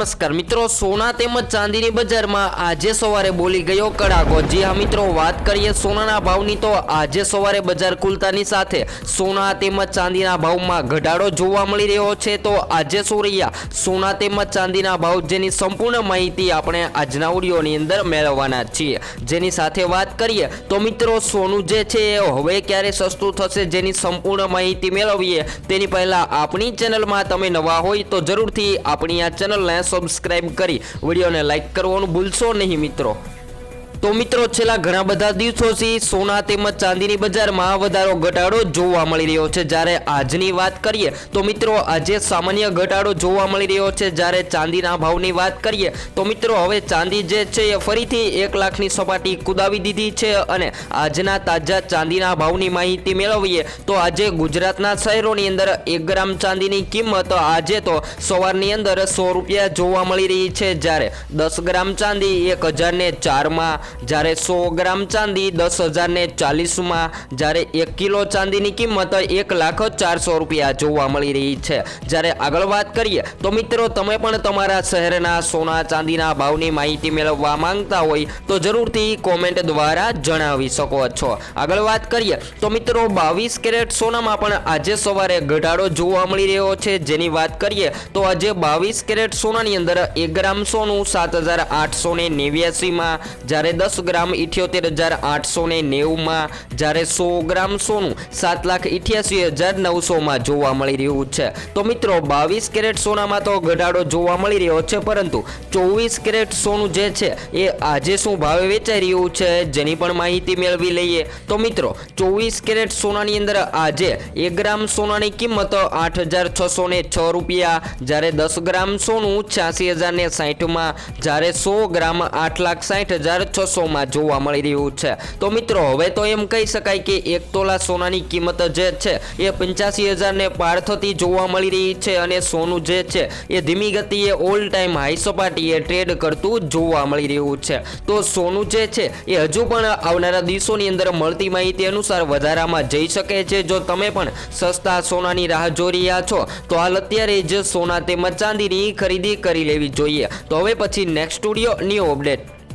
નમસ્કાર મિત્રો, સોના તેમજ ચાંદીની બજારમાં આજે સવારે બોલી ગયો કડાકો। જી હા મિત્રો, વાત કરીએ સોનાના ભાવની તો આજે સવારે બજાર ખુલતાની સાથે સોના તેમજ ચાંદીના ભાવમાં ઘટાડો જોવા મળી રહ્યો છે। તો આજે શું રહ્યા સોના તેમજ ચાંદીના ભાવ, જેની સંપૂર્ણ માહિતી આપણે આજના વિડીયોની અંદર મેળવવાના છીએ। જેની સાથે વાત કરીએ તો મિત્રો, સોનું જે છે એ હવે ક્યારે સસ્તું થશે, જેની સંપૂર્ણ માહિતી મેળવીએ તેની પહેલા આપણી ચેનલમાં તમે નવા હોય તો જરૂરથી આપણી આ ચેનલને સબસ્ક્રાઇબ કરી વિડીયોને લાઈક કરવાનું ભૂલશો નહીં મિત્રો। તો મિત્રો, છેલ્લા ઘણા બધા દિવસોથી સોના તેમજ ચાંદીની બજારમાં વધારો ઘટાડો જોવા મળી રહ્યો છે। જ્યારે આજની વાત કરીએ તો મિત્રો, આજે સામાન્ય ઘટાડો જોવા મળી રહ્યો છે। જ્યારે ચાંદીના ભાવની વાત કરીએ તો મિત્રો, હવે ચાંદી જે છે એ ફરીથી 1 લાખની સપાટી કુદાવી દીધી છે। અને આજના તાજા ચાંદીના ભાવની માહિતી મેળવીએ તો આજે ગુજરાતના શહેરોની અંદર 1 ગ્રામ ચાંદીની કિંમત આજે તો સવારની અંદર 100 રૂપિયા જોવા મળી રહી છે। જ્યારે 10 ગ્રામ ચાંદી 1004માં, જ્યારે 100 ગ્રામ ચાંદી 10,040માં, જ્યારે 1 કિલો ચાંદીની કિંમત 1,04,000 રૂપિયા જોવા મળી રહી છે। જ્યારે આગળ વાત કરીએ તો મિત્રો, તમે પણ તમારા શહેરના સોના ચાંદીના ભાવની માહિતી મેળવવા માંગતા હોય તો જરૂરથી કોમેન્ટ દ્વારા જણાવી શકો છો। આગળ વાત કરીએ તો મિત્રો, 22 કેરેટ સોનામાં પણ આજે સવારે ઘટાડો જોવા મળી રહ્યો છે। જેની વાત કરીએ તો આજે 22 કેરેટ સોનાની અંદર 1 ગ્રામ સોનું 7,889માં, જ્યારે 10 ગ્રામ 78,890માં, જ્યારે 100 ગ્રામ સોનું 7,88,900માં જોવા મળી રહ્યું છે। તો મિત્રો, 22 કેરેટ સોનામાં તો ઘટાડો જોવા મળી રહ્યો છે, પરંતુ 24 કેરેટ સોનું જે છે એ આજે શું ભાવે વેચાઈ રહ્યું છે જેની પણ માહિતી મેળવી લઈએ। તો મિત્રો, 24 કેરેટ સોનાની અંદર આજે 1 ગ્રામ સોનાની કિંમત 8,606 રૂપિયા, જ્યારે 10 ગ્રામ સોનું 86,060માં, જ્યારે 100 ગ્રામ 8,60,600માં જોવા મળી રહ્યું છે। તો મિત્રો, હવે તો એમ કહી શકાય કે 1 તોલા સોનાની કિંમત જે છે એ 85,000ને પાર થતી જોવા મળી રહી છે। અને સોનું જે છે એ ધીમી ગતિએ ઓલ ટાઈમ હાઈ સપાટીએ ટ્રેડ કરતું જોવા મળી રહ્યું છે। તો સોનું જે છે એ હજુ પણ આવનારા દિવસોની અંદર મળતી માહિતી અનુસાર વધારામાં જઈ શકે છે। જો તમે પણ સસ્તા સોનાની રાહ જોઈ રહ્યા છો તો હાલ અત્યારે જ સોના તેમજ ચાંદીની ખરીદી કરી લેવી જોઈએ। તો હવે પછી નેક્સ્ટ સ્ટુડિયો ન્યૂ અપડેટ।